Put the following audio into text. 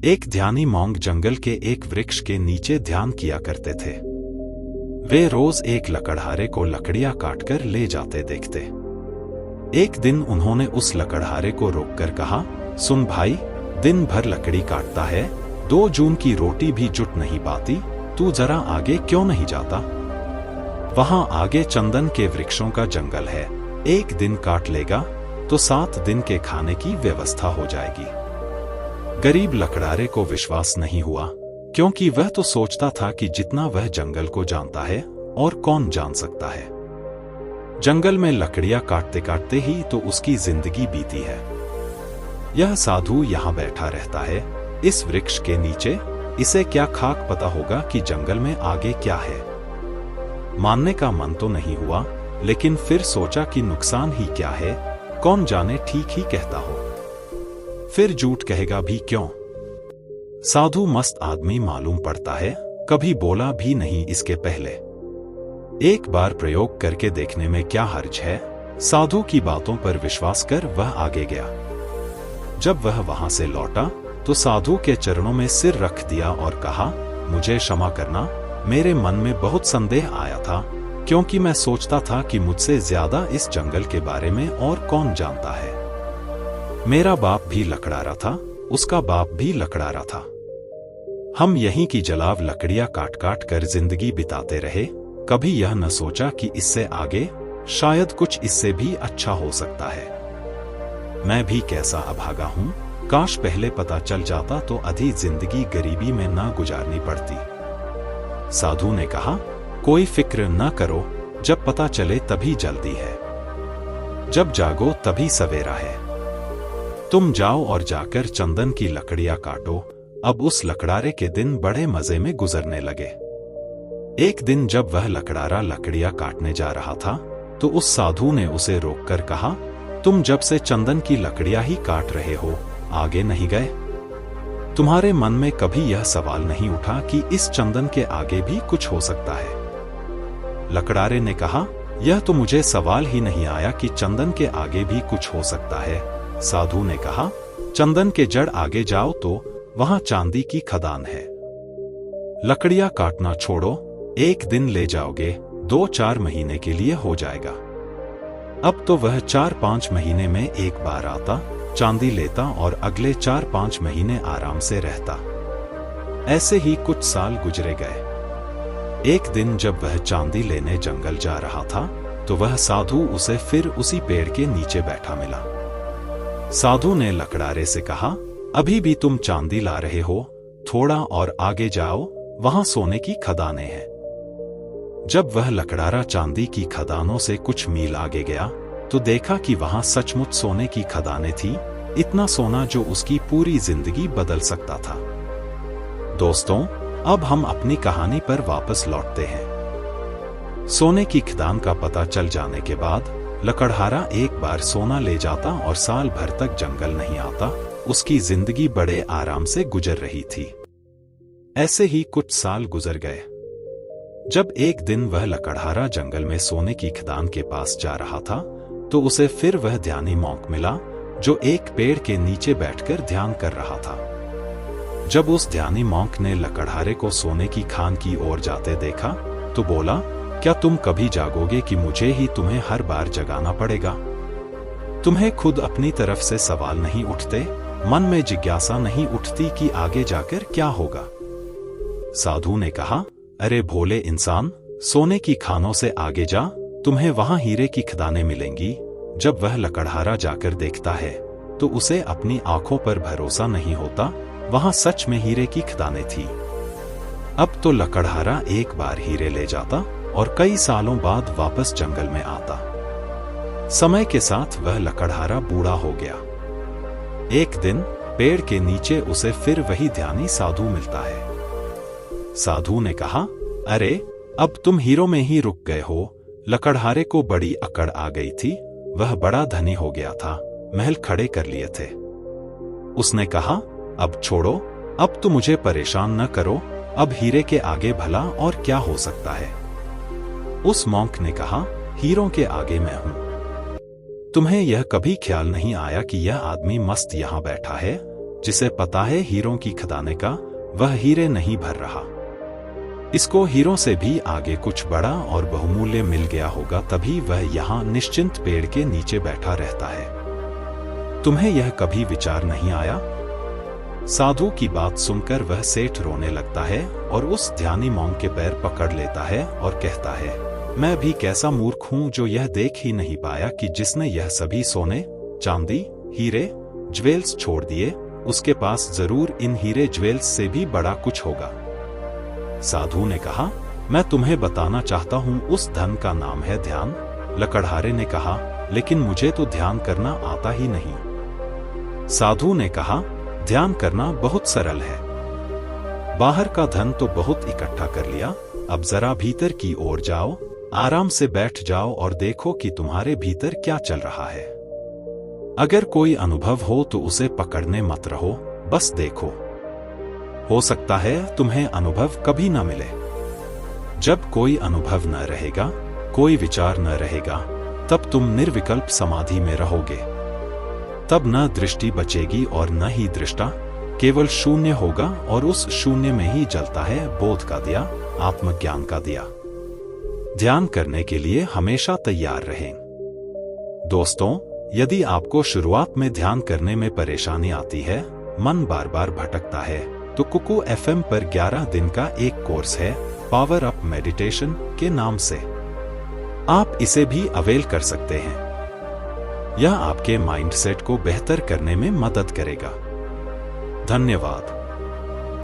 एक ध्यानी मॉन्क जंगल के एक वृक्ष के नीचे ध्यान किया करते थे। वे रोज एक लकड़हारे को लकड़ियां काटकर ले जाते देखते। एक दिन उन्होंने उस लकड़हारे को रोककर कहा, सुन भाई, दिन भर लकड़ी काटता है, 2 जून की रोटी भी जुट नहीं पाती, तू जरा आगे क्यों नहीं जाता? वहां आगे चंदन के वृक्षों का जंगल है, एक दिन काट लेगा तो 7 दिन के खाने की व्यवस्था हो जाएगी। गरीब लकड़हारे को विश्वास नहीं हुआ, क्योंकि वह तो सोचता था कि जितना वह जंगल को जानता है और कौन जान सकता है। जंगल में लकड़ियां काटते काटते ही तो उसकी जिंदगी बीती है। यह साधु यहां बैठा रहता है इस वृक्ष के नीचे, इसे क्या खाक पता होगा कि जंगल में आगे क्या है। मानने का मन तो नहीं हुआ, लेकिन फिर सोचा कि नुकसान ही क्या है, कौन जाने ठीक ही कहता हो, फिर झूठ कहेगा भी क्यों। साधु मस्त आदमी मालूम पड़ता है, कभी बोला भी नहीं इसके पहले। एक बार प्रयोग करके देखने में क्या हर्ज है। साधु की बातों पर विश्वास कर वह आगे गया। जब वह वहां से लौटा तो साधु के चरणों में सिर रख दिया और कहा, मुझे क्षमा करना, मेरे मन में बहुत संदेह आया था, क्योंकि मैं सोचता था कि मुझसे ज्यादा इस जंगल के बारे में और कौन जानता है। मेरा बाप भी लकड़हारा था, उसका बाप भी लकड़हारा था। हम यहीं की जलाव लकड़ियां काट काट कर जिंदगी बिताते रहे, कभी यह न सोचा कि इससे आगे शायद कुछ इससे भी अच्छा हो सकता है। मैं भी कैसा अभागा हूं, काश पहले पता चल जाता तो आधी जिंदगी गरीबी में न गुजारनी पड़ती। साधु ने कहा, कोई फिक्र न करो, जब पता चले तभी जल्दी है, जब जागो तभी सवेरा है। तुम जाओ और जाकर चंदन की लकड़ियां काटो। अब उस लकड़हारे के दिन बड़े मजे में गुजरने लगे। एक दिन जब वह लकड़हारा लकड़ियां काटने जा रहा था तो उस साधु ने उसे रोककर कहा, तुम जब से चंदन की लकड़ियां ही काट रहे हो, आगे नहीं गए? तुम्हारे मन में कभी यह सवाल नहीं उठा कि इस चंदन के आगे भी कुछ हो सकता है? लकड़हारे ने कहा, यह तो मुझे सवाल ही नहीं आया कि चंदन के आगे भी कुछ हो सकता है। साधु ने कहा, चंदन के जड़ आगे जाओ तो वहां चांदी की खदान है। लकड़ियां काटना छोड़ो, एक दिन ले जाओगे, 2-4 महीने के लिए हो जाएगा। अब तो वह 4-5 महीने में एक बार आता, चांदी लेता और अगले 4-5 महीने आराम से रहता। ऐसे ही कुछ साल गुजरे गए। एक दिन जब वह चांदी लेने जंगल जा रहा था तो वह साधु उसे फिर उसी पेड़ के नीचे बैठा मिला। साधु ने लकड़हारे से कहा, अभी भी तुम चांदी ला रहे हो, थोड़ा और आगे जाओ, वहां सोने की खदानें हैं। जब वह लकड़हारा चांदी की खदानों से कुछ मील आगे गया तो देखा कि वहां सचमुच सोने की खदानें थी, इतना सोना जो उसकी पूरी जिंदगी बदल सकता था। दोस्तों, अब हम अपनी कहानी पर वापस लौटते हैं। सोने की खदान का पता चल जाने के बाद लकड़हारा एक बार सोना ले जाता और साल भर तक जंगल नहीं आता। उसकी जिंदगी बड़े आराम से गुजर रही थी। ऐसे ही कुछ साल गुजर गए। जब एक दिन वह लकड़हारा जंगल में सोने की खदान के पास जा रहा था तो उसे फिर वह ध्यानी मॉन्क मिला जो एक पेड़ के नीचे बैठकर ध्यान कर रहा था। जब उस ध्यानी मॉन्क ने लकड़हारे को सोने की खान की ओर जाते देखा तो बोला, क्या तुम कभी जागोगे कि मुझे ही तुम्हें हर बार जगाना पड़ेगा? तुम्हें खुद अपनी तरफ से सवाल नहीं उठते, मन में जिज्ञासा नहीं उठती कि आगे जाकर क्या होगा? साधु ने कहा, अरे भोले इंसान, सोने की खानों से आगे जा, तुम्हें वहां हीरे की खदानें मिलेंगी। जब वह लकड़हारा जाकर देखता है तो उसे अपनी आंखों पर भरोसा नहीं होता, वहां सच में हीरे की खदानें थी। अब तो लकड़हारा एक बार हीरे ले जाता और कई सालों बाद वापस जंगल में आता। समय के साथ वह लकड़हारा बूढ़ा हो गया। एक दिन पेड़ के नीचे उसे फिर वही ध्यानी साधु मिलता है। साधु ने कहा, अरे अब तुम हीरों में ही रुक गए हो। लकड़हारे को बड़ी अकड़ आ गई थी, वह बड़ा धनी हो गया था, महल खड़े कर लिए थे। उसने कहा, अब छोड़ो, अब तो मुझे परेशान न करो, अब हीरे के आगे भला और क्या हो सकता है? उस मॉन्क ने कहा, हीरों के आगे मैं हूं। तुम्हें यह कभी ख्याल नहीं आया कि यह आदमी मस्त यहां बैठा है, जिसे पता है हीरों की खदाने का, वह हीरे नहीं भर रहा। इसको हीरों से भी आगे कुछ बड़ा और बहुमूल्य मिल गया होगा, तभी वह यहाँ निश्चिंत पेड़ के नीचे बैठा रहता है। तुम्हें यह कभी विचार नहीं आया? साधु की बात सुनकर वह सेठ रोने लगता है और उस ध्यानी मॉन्क के पैर पकड़ लेता है और कहता है, मैं भी कैसा मूर्ख हूं जो यह देख ही नहीं पाया कि जिसने यह सभी सोने, चांदी, हीरे, ज्वेल्स छोड़ दिए, उसके पास जरूर इन हीरे ज्वेल्स से भी बड़ा कुछ होगा। साधु ने कहा, मैं तुम्हें बताना चाहता हूं, उस धन का नाम है ध्यान। लकड़हारे ने कहा, लेकिन मुझे तो ध्यान करना आता ही नहीं। साधु ने कहा, ध्यान करना बहुत सरल है। बाहर का धन तो बहुत इकट्ठा कर लिया, अब जरा भीतर की ओर जाओ, आराम से बैठ जाओ और देखो कि तुम्हारे भीतर क्या चल रहा है। अगर कोई अनुभव हो तो उसे पकड़ने मत रहो, बस देखो। हो सकता है तुम्हें अनुभव कभी न मिले। जब कोई अनुभव न रहेगा, कोई विचार न रहेगा, तब तुम निर्विकल्प समाधि में रहोगे। तब न दृष्टि बचेगी और न ही दृष्टा, केवल शून्य होगा और उस शून्य में ही जलता है बोध का दिया, आत्मज्ञान का दिया। ध्यान करने के लिए हमेशा तैयार रहें। दोस्तों, यदि आपको शुरुआत में ध्यान करने में परेशानी आती है, मन बार बार भटकता है, तो कुकू FM पर 11 दिन का एक कोर्स है, पावर अप मेडिटेशन के नाम से। आप इसे भी अवेल कर सकते हैं। यह आपके माइंडसेट को बेहतर करने में मदद करेगा। धन्यवाद।